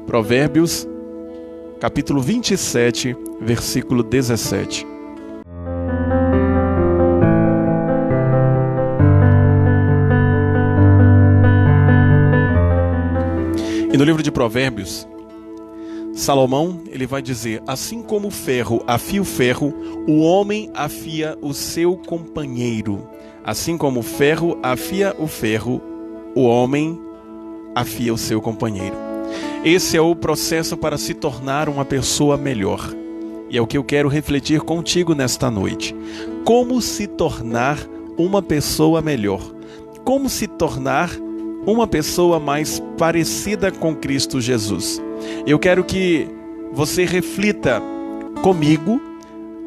Provérbios, capítulo 27, versículo 17. E no livro de Provérbios, Salomão, ele vai dizer: assim como o ferro afia o ferro, o homem afia o seu companheiro. Assim como o ferro afia o ferro, o homem afia o seu companheiro. Esse é o processo para se tornar uma pessoa melhor. E é o que eu quero refletir contigo nesta noite. Como se tornar uma pessoa melhor? Como se tornar uma pessoa mais parecida com Cristo Jesus? Eu quero que você reflita comigo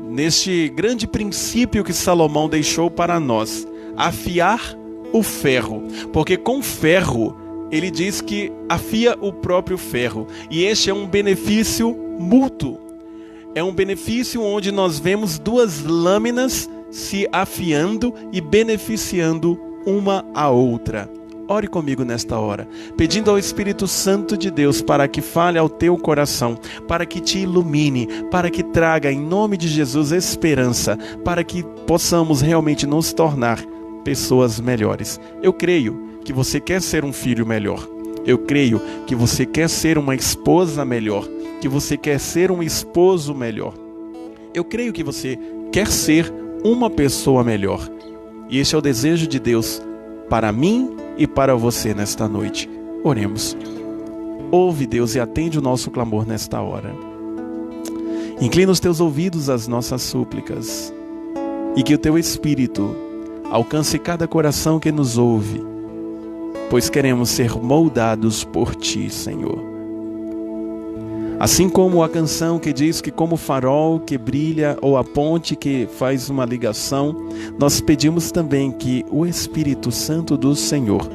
neste grande princípio que Salomão deixou para nós: afiar o ferro. Porque com ferro, ele diz que afia o próprio ferro. E este é um benefício mútuo. É um benefício onde nós vemos duas lâminas se afiando e beneficiando uma a outra. Ore comigo nesta hora, pedindo ao Espírito Santo de Deus para que fale ao teu coração, para que te ilumine, para que traga em nome de Jesus esperança, para que possamos realmente nos tornar pessoas melhores. Eu creio que você quer ser um filho melhor. Eu creio que você quer ser uma esposa melhor, que você quer ser um esposo melhor. Eu creio que você quer ser uma pessoa melhor. E esse é o desejo de Deus para mim e para você nesta noite. Oremos. Ouve, Deus, e atende o nosso clamor nesta hora. Inclina os teus ouvidos às nossas súplicas, e que o teu Espírito alcance cada coração que nos ouve, pois queremos ser moldados por Ti, Senhor. Assim como a canção que diz que como o farol que brilha ou a ponte que faz uma ligação, nós pedimos também que o Espírito Santo do Senhor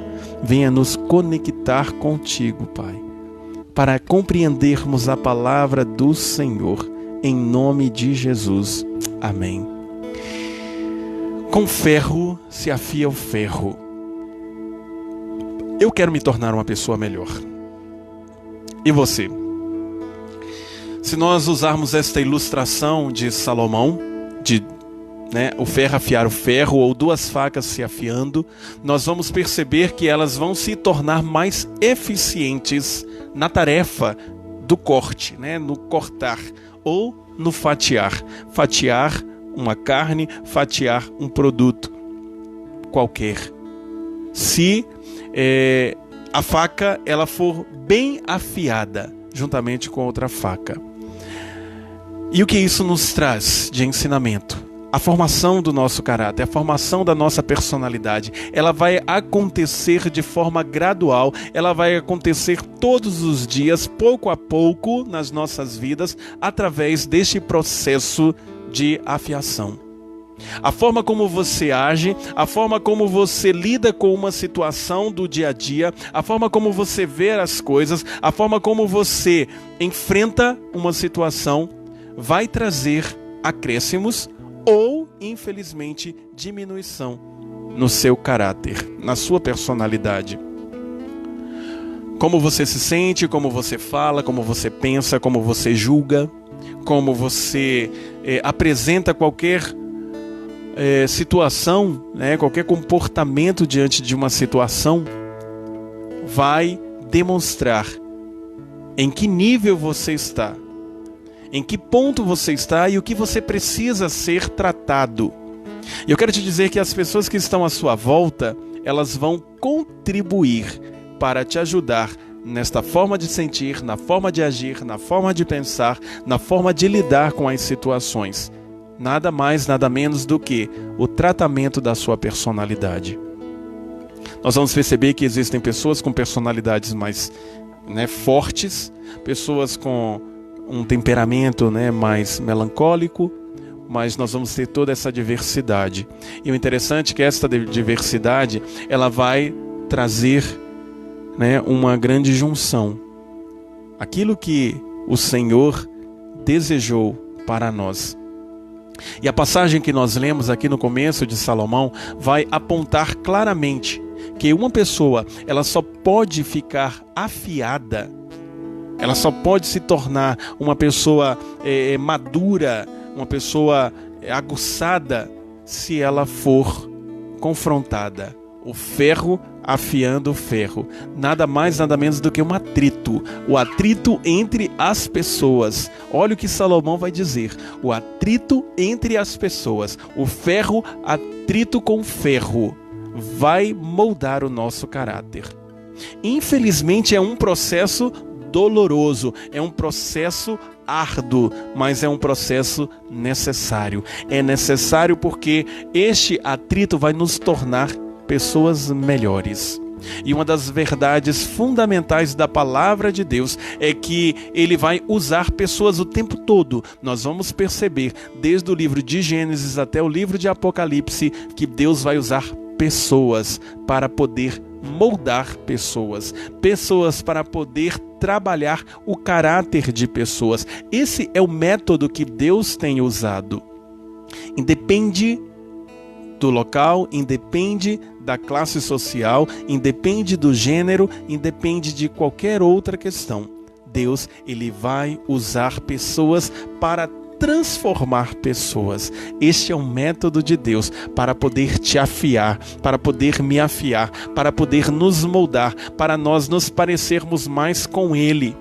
venha nos conectar contigo, Pai, para compreendermos a palavra do Senhor, em nome de Jesus. Amém. Com ferro se afia o ferro. Eu quero me tornar uma pessoa melhor. E você? Se nós usarmos esta ilustração de Salomão, de o ferro afiar o ferro, ou duas facas se afiando, nós vamos perceber que elas vão se tornar mais eficientes na tarefa do corte, no cortar ou no fatiar. Fatiar uma carne, fatiar um produto qualquer. Se a faca ela for bem afiada, juntamente com outra faca. E o que isso nos traz de ensinamento? A formação do nosso caráter, a formação da nossa personalidade, ela vai acontecer de forma gradual, ela vai acontecer todos os dias, pouco a pouco, nas nossas vidas, através deste processo de afiação. A forma como você age, a forma como você lida com uma situação do dia a dia, a forma como você vê as coisas, a forma como você enfrenta uma situação, vai trazer acréscimos ou, infelizmente, diminuição no seu caráter, na sua personalidade. Como você se sente, como você fala, como você pensa, como você julga, como você apresenta qualquer situação, qualquer comportamento diante de uma situação, vai demonstrar em que nível você está, em que ponto você está e o que você precisa ser tratado. E eu quero te dizer que as pessoas que estão à sua volta, elas vão contribuir para te ajudar nesta forma de sentir, na forma de agir, na forma de pensar, na forma de lidar com as situações. Nada mais, nada menos do que o tratamento da sua personalidade. Nós vamos perceber que existem pessoas com personalidades mais fortes, pessoas com um temperamento mais melancólico, mas nós vamos ter toda essa diversidade. E o interessante é que essa diversidade ela vai trazer uma grande junção. Aquilo que o Senhor desejou para nós. E a passagem que nós lemos aqui no começo de Salomão vai apontar claramente que uma pessoa ela só pode ficar afiada Ela só pode se tornar uma pessoa madura, uma pessoa aguçada, se ela for confrontada. O ferro afiando o ferro. Nada mais, nada menos do que um atrito. O atrito entre as pessoas. Olha o que Salomão vai dizer. O atrito entre as pessoas. O ferro, atrito com ferro, vai moldar o nosso caráter. Infelizmente é um processo doloroso, é um processo árduo, mas é um processo necessário. É necessário porque este atrito vai nos tornar pessoas melhores. E uma das verdades fundamentais da palavra de Deus é que Ele vai usar pessoas o tempo todo. Nós vamos perceber, desde o livro de Gênesis até o livro de Apocalipse, que Deus vai usar pessoas para poder moldar pessoas, pessoas para poder trabalhar o caráter de pessoas. Esse é o método que Deus tem usado. Independe do local, independe da classe social, independe do gênero, independe de qualquer outra questão. Deus, Ele vai usar pessoas para transformar pessoas. Este é o método de Deus para poder te afiar, para poder me afiar, para poder nos moldar, para nós nos parecermos mais com Ele.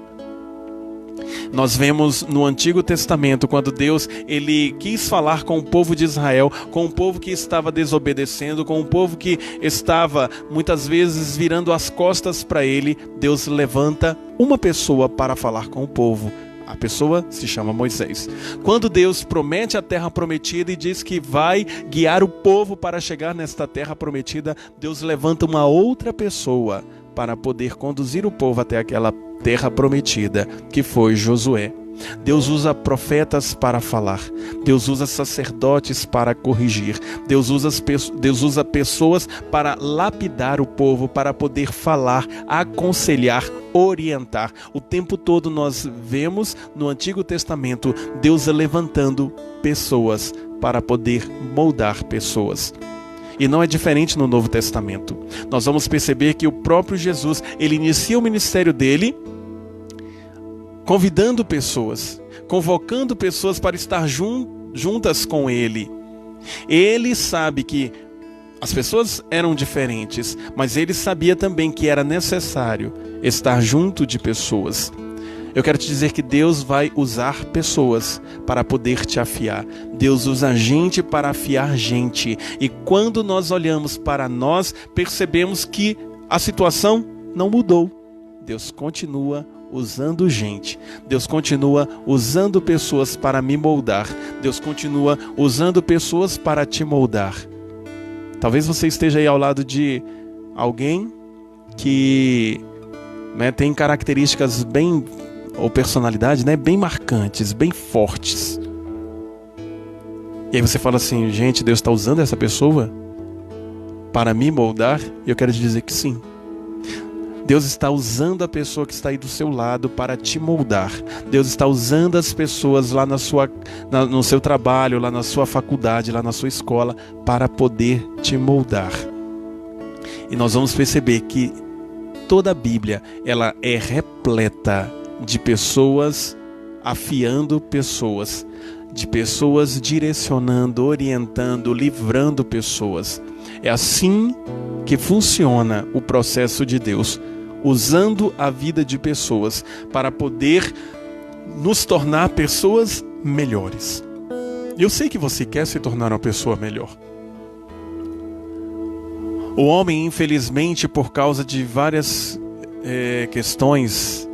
Nós vemos no Antigo Testamento, quando Deus ele quis falar com o povo de Israel, com o povo que estava desobedecendo, com o povo que estava muitas vezes virando as costas para Ele, Deus levanta uma pessoa para falar com o povo. A pessoa se chama Moisés. Quando Deus promete a terra prometida e diz que vai guiar o povo para chegar nesta terra prometida, Deus levanta uma outra pessoa para poder conduzir o povo até aquela terra prometida, que foi Josué. Deus usa profetas para falar. Deus usa sacerdotes para corrigir. Deus usa pessoas para lapidar o povo, para poder falar, aconselhar, orientar. O tempo todo nós vemos no Antigo Testamento Deus levantando pessoas para poder moldar pessoas. E não é diferente no Novo Testamento. Nós vamos perceber que o próprio Jesus, ele inicia o ministério dele convidando pessoas, convocando pessoas para estar juntas com ele. Ele sabe que as pessoas eram diferentes, mas ele sabia também que era necessário estar junto de pessoas. Eu quero te dizer que Deus vai usar pessoas para poder te afiar. Deus usa gente para afiar gente. E quando nós olhamos para nós, percebemos que a situação não mudou. Deus continua usando gente. Deus continua usando pessoas para me moldar. Deus continua usando pessoas para te moldar. Talvez você esteja aí ao lado de alguém que tem características bem, ou personalidade, bem marcantes, bem fortes. E aí você fala assim, gente, Deus está usando essa pessoa para me moldar? E eu quero te dizer que sim. Deus está usando a pessoa que está aí do seu lado para te moldar. Deus está usando as pessoas lá no seu trabalho, lá na sua faculdade, lá na sua escola, para poder te moldar. E nós vamos perceber que toda a Bíblia, ela é repleta de pessoas afiando pessoas, de pessoas direcionando, orientando, livrando pessoas. É assim que funciona o processo de Deus, usando a vida de pessoas para poder nos tornar pessoas melhores. Eu sei que você quer se tornar uma pessoa melhor. O homem, infelizmente, por causa de várias questões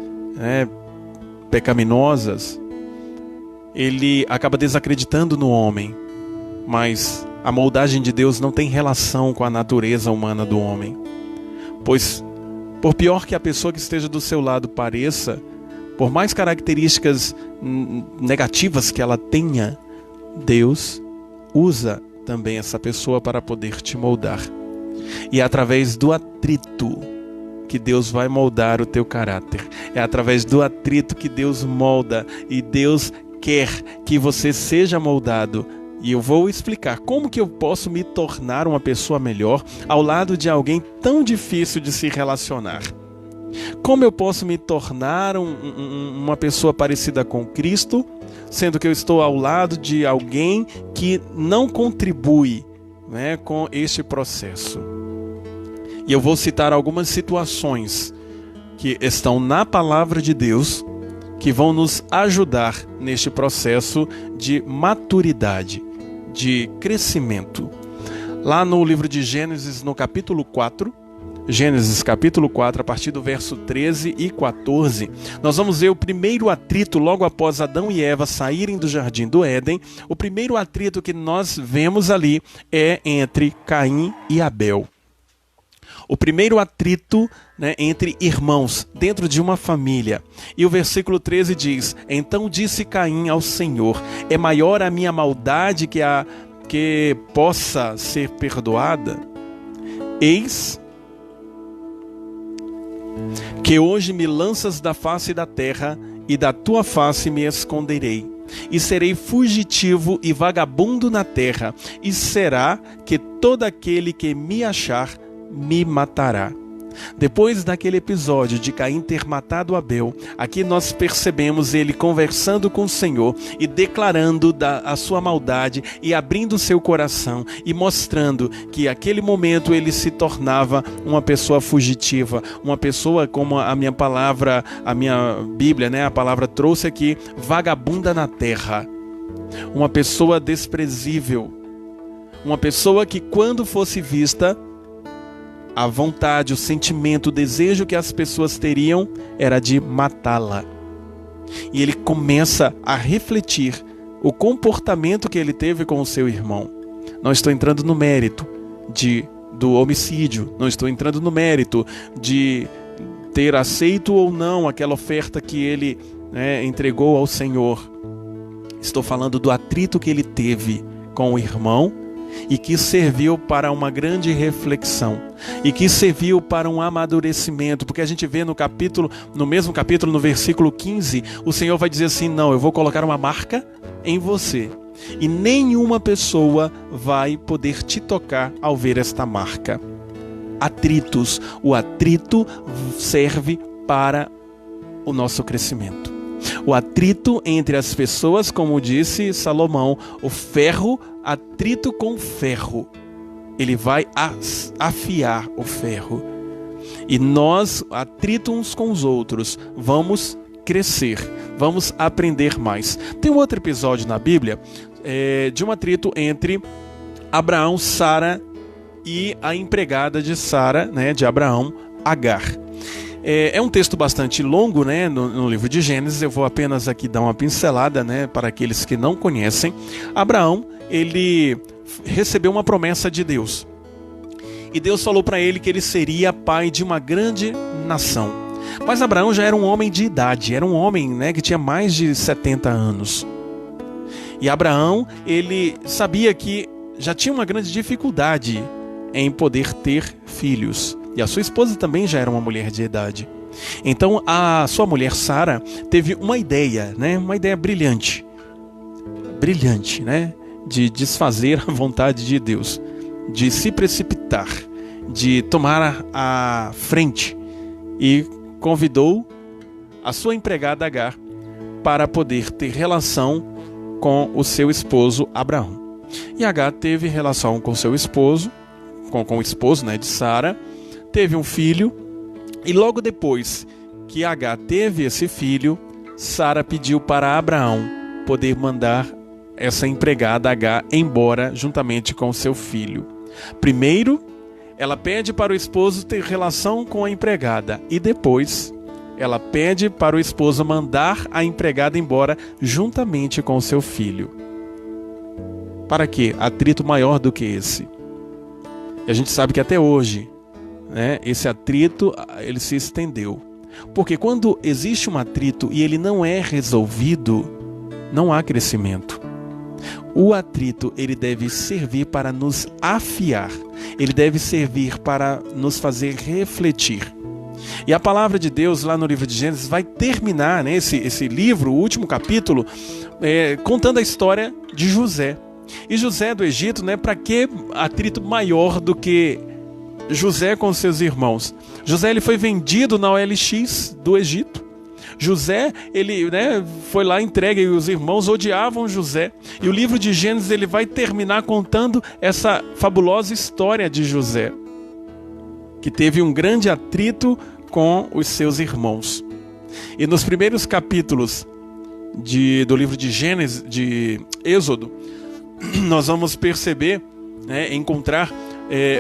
pecaminosas, ele acaba desacreditando no homem, mas a moldagem de Deus não tem relação com a natureza humana do homem. Pois, por pior que a pessoa que esteja do seu lado pareça, por mais características negativas que ela tenha, Deus usa também essa pessoa para poder te moldar. E é através do atrito que Deus vai moldar o teu caráter. É através do atrito que Deus molda, e Deus quer que você seja moldado. E eu vou explicar como que eu posso me tornar uma pessoa melhor ao lado de alguém tão difícil de se relacionar. Como eu posso me tornar uma pessoa parecida com Cristo, sendo que eu estou ao lado de alguém que não contribui, né, com este processo? E eu vou citar algumas situações que estão na palavra de Deus, que vão nos ajudar neste processo de maturidade, de crescimento. Lá no livro de Gênesis, no capítulo 4, Gênesis capítulo 4, a partir do verso 13 e 14, nós vamos ver o primeiro atrito logo após Adão e Eva saírem do jardim do Éden. O primeiro atrito que nós vemos ali é entre Caim e Abel. O primeiro atrito, né, entre irmãos, dentro de uma família. E o versículo 13 diz: Então disse Caim ao Senhor: É maior a minha maldade que possa ser perdoada? Eis que hoje me lanças da face da terra, e da tua face me esconderei. E serei fugitivo e vagabundo na terra, e será que todo aquele que me achar me matará. Depois daquele episódio de Caim ter matado Abel, aqui nós percebemos ele conversando com o Senhor e declarando a sua maldade e abrindo seu coração e mostrando que aquele momento ele se tornava uma pessoa fugitiva, uma pessoa, como a minha palavra, a minha Bíblia, né, a palavra trouxe aqui, vagabunda na terra, uma pessoa desprezível, uma pessoa que quando fosse vista, a vontade, o sentimento, o desejo que as pessoas teriam era de matá-la. E ele começa a refletir o comportamento que ele teve com o seu irmão. Não estou entrando no mérito do homicídio, não estou entrando no mérito de ter aceito ou não aquela oferta que ele, né, entregou ao Senhor. Estou falando do atrito que ele teve com o irmão, e que serviu para uma grande reflexão, e que serviu para um amadurecimento, porque a gente vê no mesmo capítulo, no versículo 15, o Senhor vai dizer assim: não, eu vou colocar uma marca em você, e nenhuma pessoa vai poder te tocar ao ver esta marca. Atritos, o atrito serve para o nosso crescimento. O atrito entre as pessoas, como disse Salomão, o ferro, atrito com ferro, ele vai afiar o ferro. E nós, atrito uns com os outros, vamos crescer, vamos aprender mais. Tem um outro episódio na Bíblia de um atrito entre Abraão, Sara e a empregada de Sara, né, de Abraão, Agar. É um texto bastante longo, né, no livro de Gênesis. Eu vou apenas aqui dar uma pincelada, né, para aqueles que não conhecem. Abraão, ele recebeu uma promessa de Deus. E Deus falou para ele que ele seria pai de uma grande nação. Mas Abraão já era um homem de idade, era um homem, né, que tinha mais de 70 anos. E Abraão, ele sabia que já tinha uma grande dificuldade em poder ter filhos. E a sua esposa também já era uma mulher de idade. Então a sua mulher Sara teve uma ideia, né? Uma ideia brilhante, né? De desfazer a vontade de Deus, de se precipitar, de tomar a frente, e convidou a sua empregada Agar para poder ter relação com o seu esposo Abraão. E Agar teve relação com seu esposo, com o esposo, né, de Sara. Teve um filho, e logo depois que Agar teve esse filho, Sara pediu para Abraão poder mandar essa empregada Agar embora juntamente com seu filho. Primeiro, ela pede para o esposo ter relação com a empregada, e depois ela pede para o esposo mandar a empregada embora juntamente com seu filho. Para quê? Atrito maior do que esse. E a gente sabe que até hoje, né, esse atrito ele se estendeu, porque quando existe um atrito e ele não é resolvido, não há crescimento. O atrito ele deve servir para nos afiar, ele deve servir para nos fazer refletir. E a palavra de Deus lá no livro de Gênesis vai terminar, né, esse livro, o último capítulo, contando a história de José. E José do Egito, né, para que atrito maior do que José com seus irmãos. José ele foi vendido na OLX do Egito. José, ele foi lá entregue, e os irmãos odiavam José. E o livro de Gênesis ele vai terminar contando essa fabulosa história de José, que teve um grande atrito com os seus irmãos. E nos primeiros capítulos do livro de Gênesis, de Êxodo, nós vamos perceber, encontrar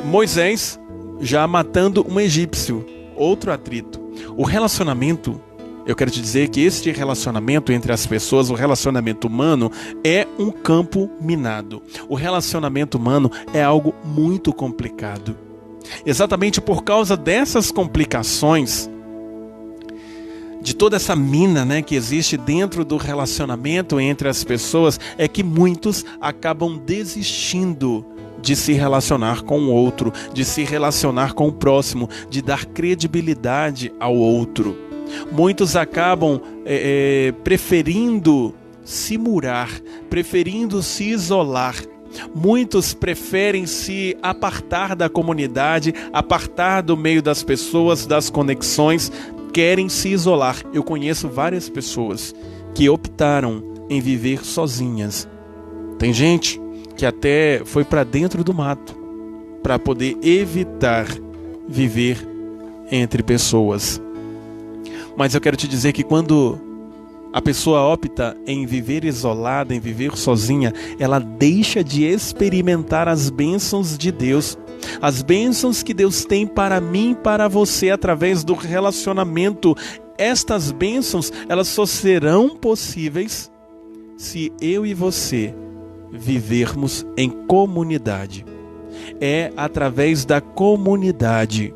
Moisés já matando um egípcio, outro atrito. O relacionamento, eu quero te dizer que este relacionamento entre as pessoas, o relacionamento humano, é um campo minado. O relacionamento humano é algo muito complicado. Exatamente por causa dessas complicações, de toda essa mina, que existe dentro do relacionamento entre as pessoas, é que muitos acabam desistindo de se relacionar com o outro, de se relacionar com o próximo, de dar credibilidade ao outro. Muitos acabam preferindo se murar, preferindo se isolar. Muitos preferem se apartar da comunidade, apartar do meio das pessoas, das conexões, querem se isolar. Eu conheço várias pessoas que optaram em viver sozinhas. Tem gente que até foi para dentro do mato para poder evitar viver entre pessoas. Mas eu quero te dizer que quando a pessoa opta em viver isolada, em viver sozinha, ela deixa de experimentar as bênçãos de Deus. As bênçãos que Deus tem para mim e para você através do relacionamento. Estas bênçãos, elas só serão possíveis se eu e você vivermos em comunidade. É através da comunidade.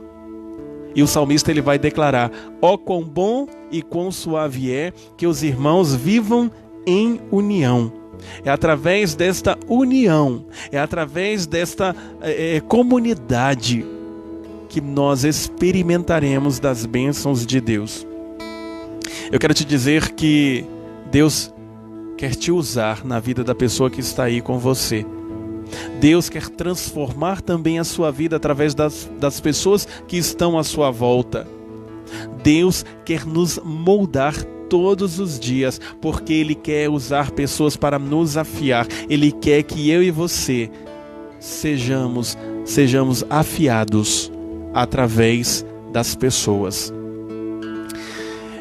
E o salmista ele vai declarar: ó quão bom e quão suave é que os irmãos vivam em união. É através desta união, é através desta comunidade que nós experimentaremos das bênçãos de Deus. Eu quero te dizer que Deus quer te usar na vida da pessoa que está aí com você. Deus quer transformar também a sua vida através das pessoas que estão à sua volta. Deus quer nos moldar todos os dias, porque Ele quer usar pessoas para nos afiar. Ele quer que eu e você sejamos afiados através das pessoas.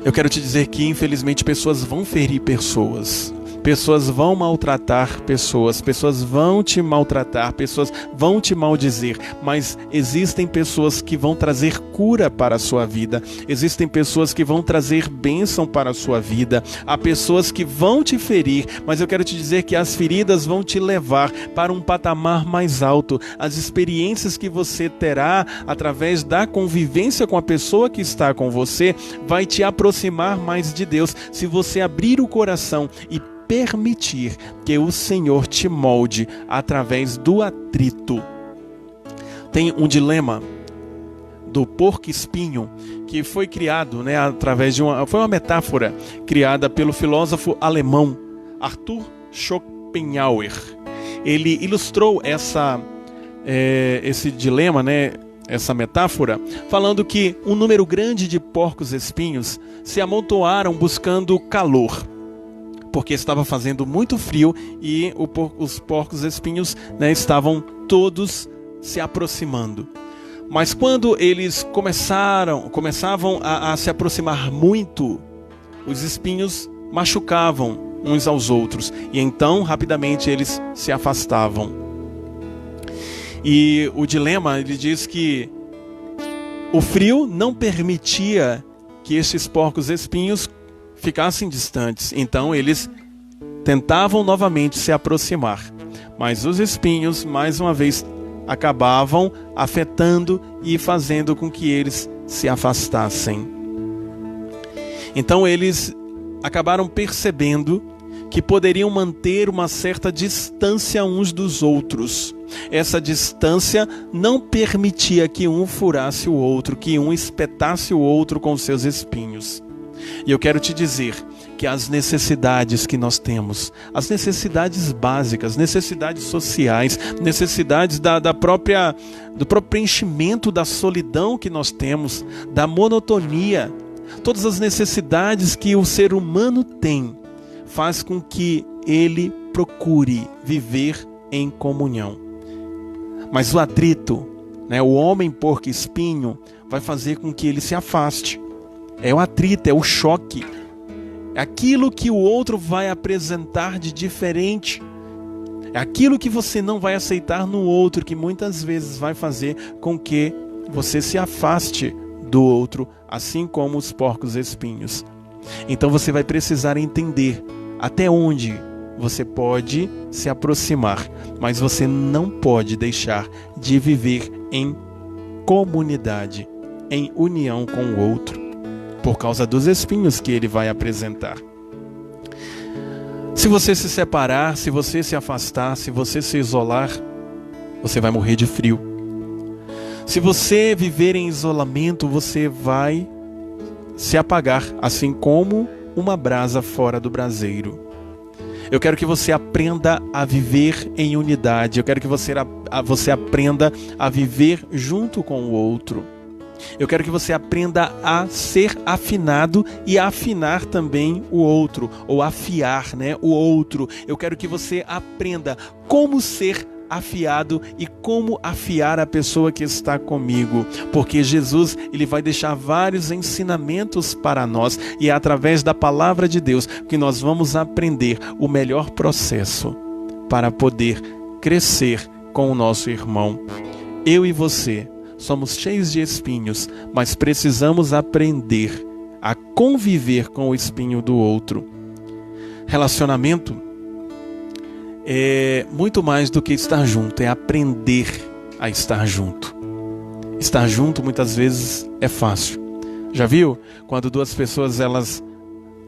Eu quero te dizer que infelizmente pessoas vão ferir pessoas. Pessoas vão maltratar pessoas vão te maltratar, pessoas vão te maldizer, mas existem pessoas que vão trazer cura para a sua vida, existem pessoas que vão trazer bênção para a sua vida, há pessoas que vão te ferir, mas eu quero te dizer que as feridas vão te levar para um patamar mais alto. As experiências que você terá através da convivência com a pessoa que está com você vai te aproximar mais de Deus, se você abrir o coração e permitir que o Senhor te molde através do atrito. Tem um dilema do porco-espinho que foi criado, através de foi uma metáfora criada pelo filósofo alemão Arthur Schopenhauer. Ele ilustrou esse dilema, essa metáfora, falando que um número grande de porcos-espinhos se amontoaram buscando calor, porque estava fazendo muito frio e os porcos-espinhos estavam todos se aproximando. Mas quando eles começavam a se aproximar muito, os espinhos machucavam uns aos outros, e então rapidamente eles se afastavam. E o dilema, ele diz que o frio não permitia que estes porcos-espinhos ficassem distantes, então eles tentavam novamente se aproximar, mas os espinhos mais uma vez acabavam afetando e fazendo com que eles se afastassem. Então eles acabaram percebendo que poderiam manter uma certa distância uns dos outros. Essa distância não permitia que um furasse o outro, que um espetasse o outro com seus espinhos. E eu quero te dizer que as necessidades que nós temos, as necessidades básicas, necessidades sociais, necessidades do próprio preenchimento da solidão que nós temos, da monotonia, todas as necessidades que o ser humano tem, faz com que ele procure viver em comunhão. Mas o atrito, o homem porco-espinho, vai fazer com que ele se afaste. É o atrito, é o choque. É aquilo que o outro vai apresentar de diferente. É aquilo que você não vai aceitar no outro, que muitas vezes vai fazer com que você se afaste do outro, assim como os porcos-espinhos. Então você vai precisar entender até onde você pode se aproximar, mas você não pode deixar de viver em comunidade, em união com o outro, por causa dos espinhos que ele vai apresentar. Se você se separar, se você se afastar, se você se isolar, você vai morrer de frio. Se você viver em isolamento, você vai se apagar, assim como uma brasa fora do braseiro. Eu quero que você aprenda a viver em unidade. Eu quero que você aprenda a viver junto com o outro. Eu quero que você aprenda a ser afinado e a afinar também o outro, ou afiar, o outro. Eu quero que você aprenda como ser afiado e como afiar a pessoa que está comigo, porque Jesus, ele vai deixar vários ensinamentos para nós, e é através da palavra de Deus que nós vamos aprender o melhor processo para poder crescer com o nosso irmão. Eu e você somos cheios de espinhos, mas precisamos aprender a conviver com o espinho do outro. Relacionamento é muito mais do que estar junto, é aprender a estar junto. Estar junto muitas vezes é fácil. Já viu? Quando duas pessoas elas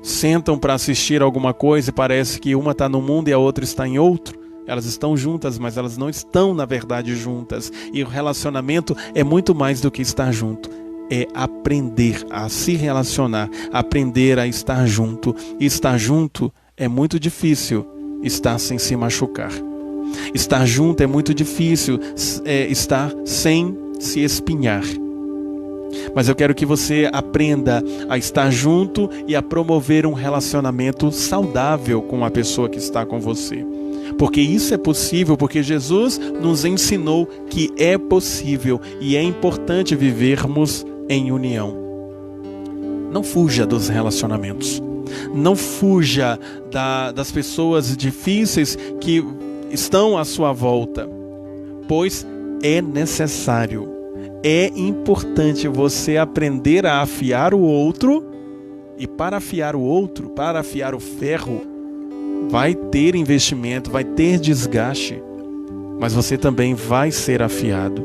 sentam para assistir alguma coisa e parece que uma está num mundo e a outra está em outro. Elas estão juntas, mas elas não estão na verdade juntas. E o relacionamento é muito mais do que estar junto. É aprender a se relacionar, aprender a estar junto. E estar junto é muito difícil. Estar sem se machucar. Estar junto é muito difícil, estar sem se espinhar. Mas eu quero que você aprenda a estar junto e a promover um relacionamento saudável com a pessoa que está com você. Porque isso é possível, porque Jesus nos ensinou que é possível e é importante vivermos em união. Não fuja dos relacionamentos. Não fuja das pessoas difíceis que estão à sua volta, pois é necessário, é importante você aprender a afiar o outro, e para afiar o outro, para afiar o ferro, vai ter investimento, vai ter desgaste, mas você também vai ser afiado.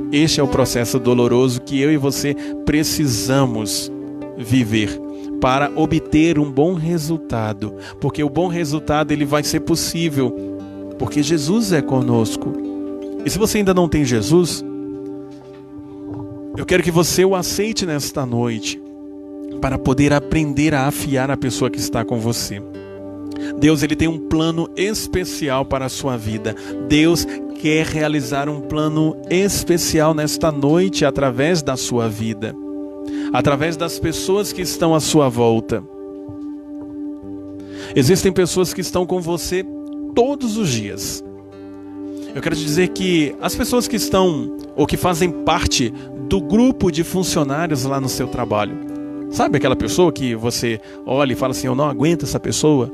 Este é o processo doloroso que eu e você precisamos viver para obter um bom resultado, porque o bom resultado ele vai ser possível porque Jesus é conosco. E se você ainda não tem Jesus, eu quero que você o aceite nesta noite para poder aprender a afiar a pessoa que está com você. Deus ele tem um plano especial para a sua vida. Deus quer realizar um plano especial nesta noite através da sua vida, através das pessoas que estão à sua volta. Existem pessoas que estão com você todos os dias. Eu quero te dizer que as pessoas que estão ou que fazem parte do grupo de funcionários lá no seu trabalho, sabe aquela pessoa que você olha e fala assim, eu não aguento essa pessoa?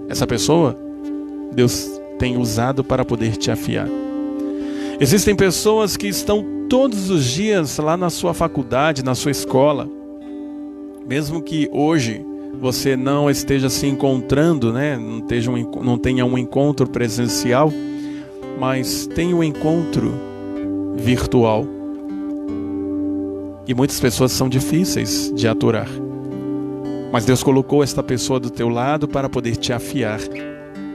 Essa pessoa, Deus tem usado para poder te afiar. Existem pessoas que estão todos os dias lá na sua faculdade, na sua escola. Mesmo que hoje você não esteja se encontrando, não tenha um encontro presencial, mas tem um encontro virtual. E muitas pessoas são difíceis de aturar. Mas Deus colocou esta pessoa do teu lado para poder te afiar,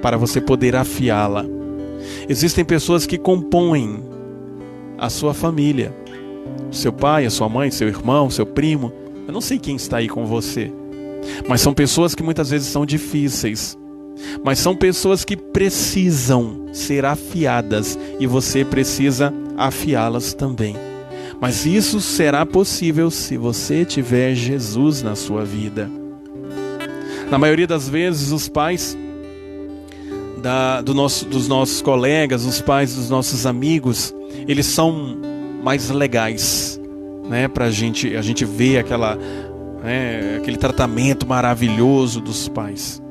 para você poder afiá-la. Existem pessoas que compõem a sua família, seu pai, a sua mãe, seu irmão, seu primo. Eu não sei quem está aí com você, mas são pessoas que muitas vezes são difíceis, mas são pessoas que precisam ser afiadas e você precisa afiá-las também. Mas isso será possível se você tiver Jesus na sua vida. Na maioria das vezes, os pais dos nossos colegas, os pais dos nossos amigos, eles são mais legais, né? A gente vê aquele tratamento maravilhoso dos pais.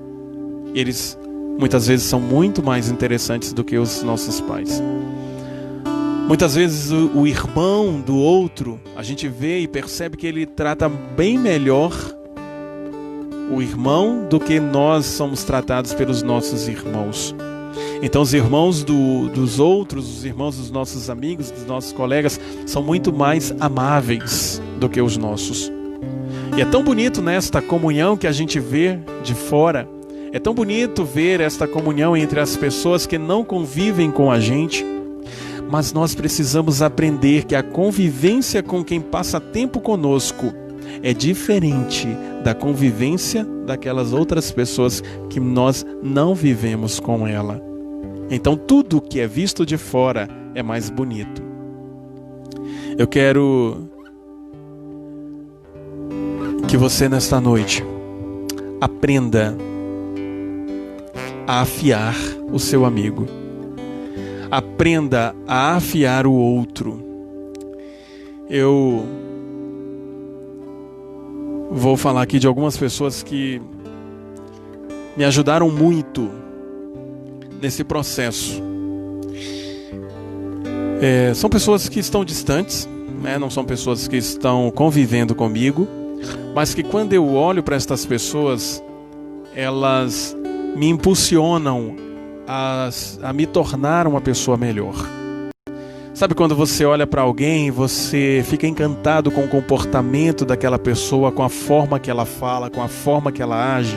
Eles muitas vezes são muito mais interessantes do que os nossos pais. Muitas vezes o irmão do outro, a gente vê e percebe que ele trata bem melhor o irmão do que nós somos tratados pelos nossos irmãos. Então os irmãos dos outros, os irmãos dos nossos amigos, dos nossos colegas, são muito mais amáveis do que os nossos. E é tão bonito nesta comunhão que a gente vê de fora. É tão bonito ver esta comunhão entre as pessoas que não convivem com a gente. Mas nós precisamos aprender que a convivência com quem passa tempo conosco é diferente da convivência daquelas outras pessoas que nós não vivemos com ela. Então tudo que é visto de fora é mais bonito. Eu quero que você nesta noite aprenda a afiar o seu amigo. Aprenda a afiar o outro. Eu vou falar aqui de algumas pessoas que me ajudaram muito nesse processo. São pessoas que estão distantes, né? Não são pessoas que estão convivendo comigo, mas que quando eu olho para estas pessoas, elas me impulsionam a me tornar uma pessoa melhor. Sabe quando você olha para alguém, você fica encantado com o comportamento daquela pessoa, com a forma que ela fala, com a forma que ela age?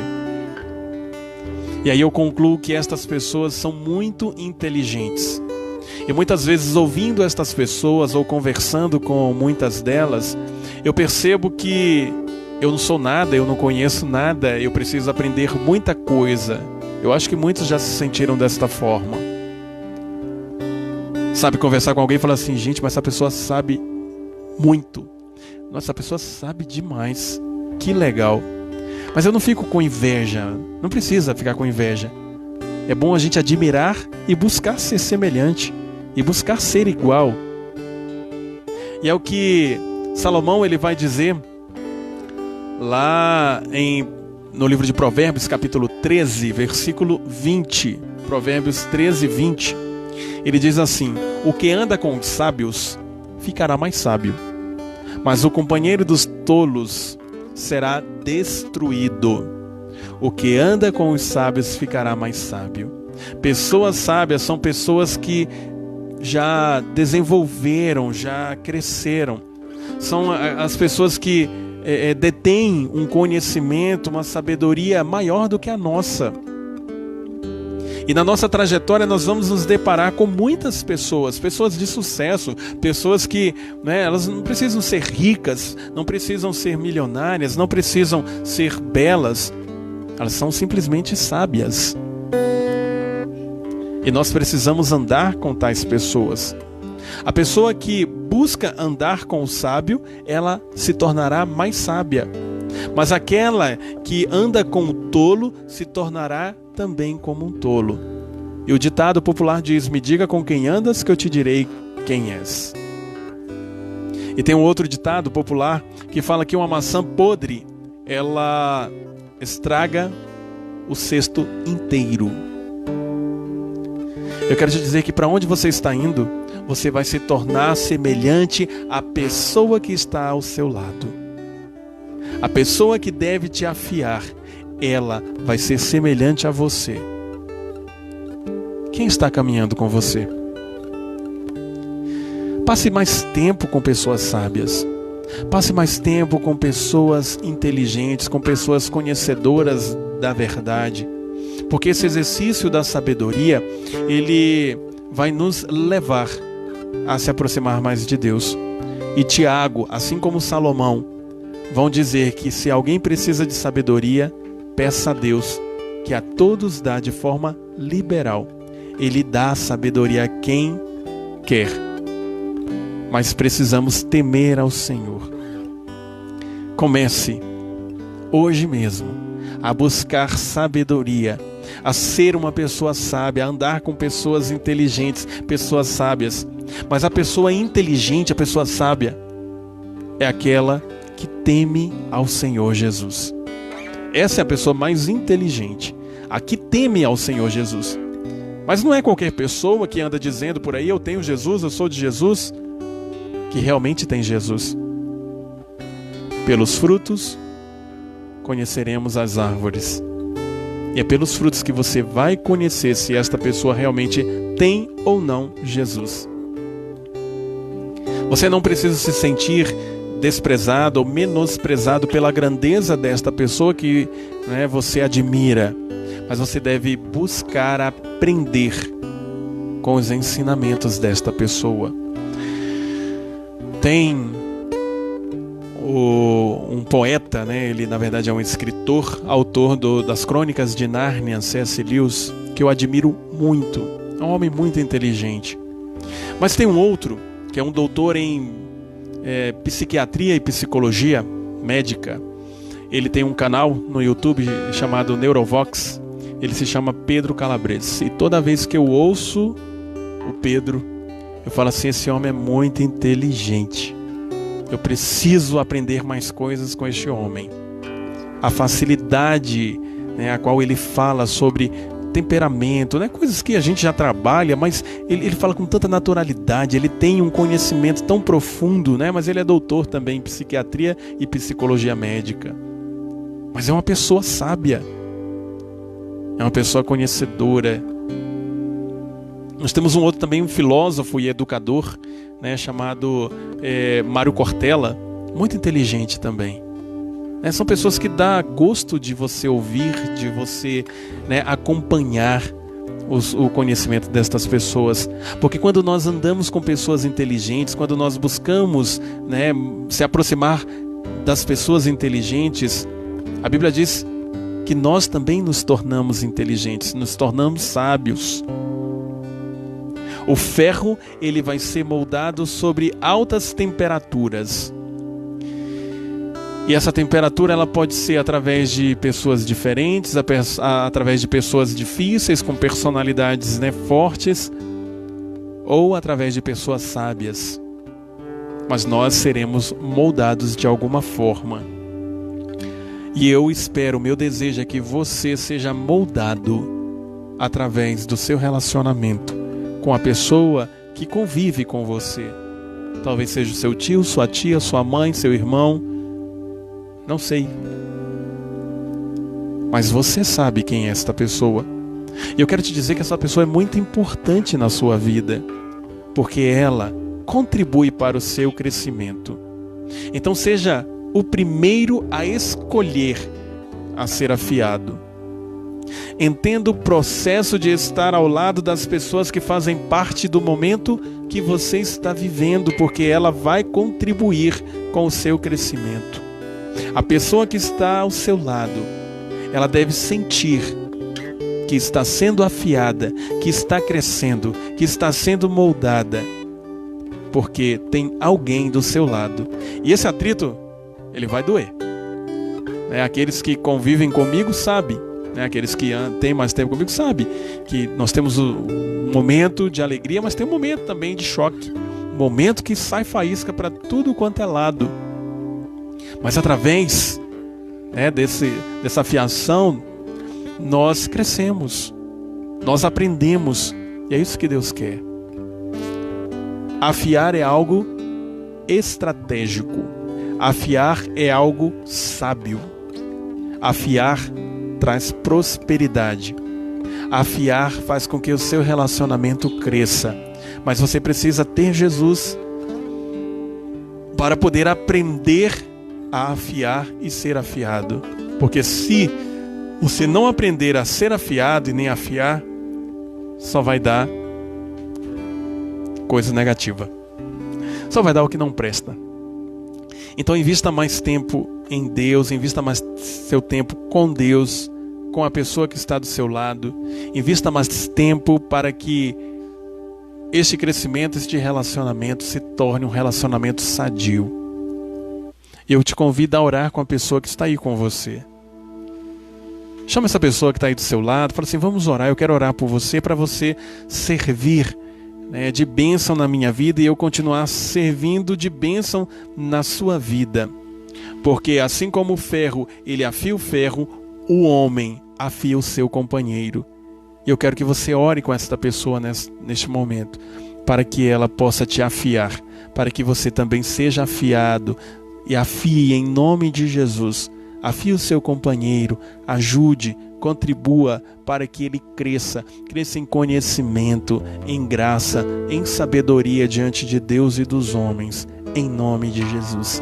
E aí eu concluo que estas pessoas são muito inteligentes. E muitas vezes, ouvindo estas pessoas ou conversando com muitas delas, eu percebo que eu não sou nada, eu não conheço nada, eu preciso aprender muita coisa. Eu acho que muitos já se sentiram desta forma. Sabe, conversar com alguém e falar assim: gente, mas essa pessoa sabe muito. Nossa, essa pessoa sabe demais. Que legal. Mas eu não fico com inveja. Não precisa ficar com inveja. É bom a gente admirar e buscar ser semelhante. E buscar ser igual. E é o que Salomão ele vai dizer lá no livro de Provérbios, capítulo 13, versículo 20. Provérbios 13, 20. Ele diz assim: o que anda com os sábios ficará mais sábio, mas o companheiro dos tolos será destruído. O que anda com os sábios ficará mais sábio. Pessoas sábias são pessoas que já desenvolveram, já cresceram. São as pessoas que detêm um conhecimento, uma sabedoria maior do que a nossa. E na nossa trajetória nós vamos nos deparar com muitas pessoas de sucesso, pessoas que, elas não precisam ser ricas, não precisam ser milionárias, não precisam ser belas, elas são simplesmente sábias. E nós precisamos andar com tais pessoas. A pessoa que busca andar com o sábio, ela se tornará mais sábia. Mas aquela que anda com o tolo se tornará também como um tolo. E o ditado popular diz: me diga com quem andas que eu te direi quem és. E tem um outro ditado popular que fala que uma maçã podre, ela estraga o cesto inteiro. Eu quero te dizer que para onde você está indo, você vai se tornar semelhante à pessoa que está ao seu lado. A pessoa que deve te afiar, ela vai ser semelhante a você. Quem está caminhando com você? Passe mais tempo com pessoas sábias. Passe mais tempo com pessoas inteligentes, com pessoas conhecedoras da verdade. Porque esse exercício da sabedoria, ele vai nos levar a se aproximar mais de Deus. E Tiago, assim como Salomão, vão dizer que se alguém precisa de sabedoria, peça a Deus, que a todos dá de forma liberal. Ele dá sabedoria a quem quer. Mas precisamos temer ao Senhor. Comece hoje mesmo a buscar sabedoria, a ser uma pessoa sábia, a andar com pessoas inteligentes, pessoas sábias. Mas a pessoa inteligente, a pessoa sábia, é aquela que teme ao Senhor Jesus. Essa é a pessoa mais inteligente, a que teme ao Senhor Jesus. Mas não é qualquer pessoa que anda dizendo por aí, eu tenho Jesus, eu sou de Jesus, que realmente tem Jesus. Pelos frutos conheceremos as árvores. E é pelos frutos que você vai conhecer se esta pessoa realmente tem ou não Jesus. Você não precisa se sentir desprezado ou menosprezado pela grandeza desta pessoa que você admira. Mas você deve buscar aprender com os ensinamentos desta pessoa. Tem um poeta, ele na verdade é um escritor, autor das Crônicas de Nárnia, C.S. Lewis, que eu admiro muito. É um homem muito inteligente. Mas tem um outro, que é um doutor em psiquiatria e psicologia médica. Ele tem um canal no YouTube chamado Neurovox. Ele se chama Pedro Calabres. E toda vez que eu ouço o Pedro, eu falo assim, esse homem é muito inteligente. Eu preciso aprender mais coisas com este homem. A facilidade a qual ele fala sobre temperamento, coisas que a gente já trabalha, mas ele fala com tanta naturalidade, ele tem um conhecimento tão profundo, mas ele é doutor também em psiquiatria e psicologia médica. Mas é uma pessoa sábia, é uma pessoa conhecedora. Nós temos um outro também, um filósofo e educador, chamado Mário Cortella, muito inteligente também. São pessoas que dá gosto de você ouvir, de você acompanhar o conhecimento destas pessoas. Porque quando nós andamos com pessoas inteligentes, quando nós buscamos se aproximar das pessoas inteligentes, a Bíblia diz que nós também nos tornamos inteligentes, nos tornamos sábios. O ferro, ele vai ser moldado sobre altas temperaturas. E essa temperatura, ela pode ser através de pessoas diferentes, através de pessoas difíceis, com personalidades fortes, ou através de pessoas sábias. Mas nós seremos moldados de alguma forma. E eu espero, meu desejo é que você seja moldado através do seu relacionamento com a pessoa que convive com você. Talvez seja o seu tio, sua tia, sua mãe, seu irmão. Não sei. Mas você sabe quem é esta pessoa. E eu quero te dizer que essa pessoa é muito importante na sua vida, porque ela contribui para o seu crescimento. Então seja o primeiro a escolher a ser afiado. Entenda o processo de estar ao lado das pessoas que fazem parte do momento que você está vivendo, porque ela vai contribuir com o seu crescimento. A pessoa que está ao seu lado, ela deve sentir que está sendo afiada, que está crescendo, que está sendo moldada, porque tem alguém do seu lado. E esse atrito, ele vai doer. Aqueles que convivem comigo sabem. Aqueles que têm mais tempo comigo sabem que nós temos um momento de alegria, mas tem um momento também de choque. Um momento que sai faísca para tudo quanto é lado. Mas através dessa afiação, nós crescemos, nós aprendemos. E é isso que Deus quer. Afiar é algo estratégico. Afiar é algo sábio. Afiar traz prosperidade. Afiar faz com que o seu relacionamento cresça. Mas você precisa ter Jesus para poder aprender a afiar e ser afiado. Porque se você não aprender a ser afiado e nem afiar, só vai dar coisa negativa. Só vai dar o que não presta. Então invista mais tempo em Deus, invista mais seu tempo com Deus, com a pessoa que está do seu lado. Invista mais tempo para que este crescimento, este relacionamento se torne um relacionamento sadio. Eu te convido a orar com a pessoa que está aí com você. Chama essa pessoa que está aí do seu lado, fala assim, vamos orar, eu quero orar por você, para você servir, né, de bênção na minha vida e eu continuar servindo de bênção na sua vida. Porque assim como o ferro, ele afia o ferro, o homem afia o seu companheiro. E eu quero que você ore com esta pessoa neste momento, para que ela possa te afiar, para que você também seja afiado e afie em nome de Jesus. Afie o seu companheiro, ajude, contribua para que ele cresça em conhecimento, em graça, em sabedoria diante de Deus e dos homens, em nome de Jesus.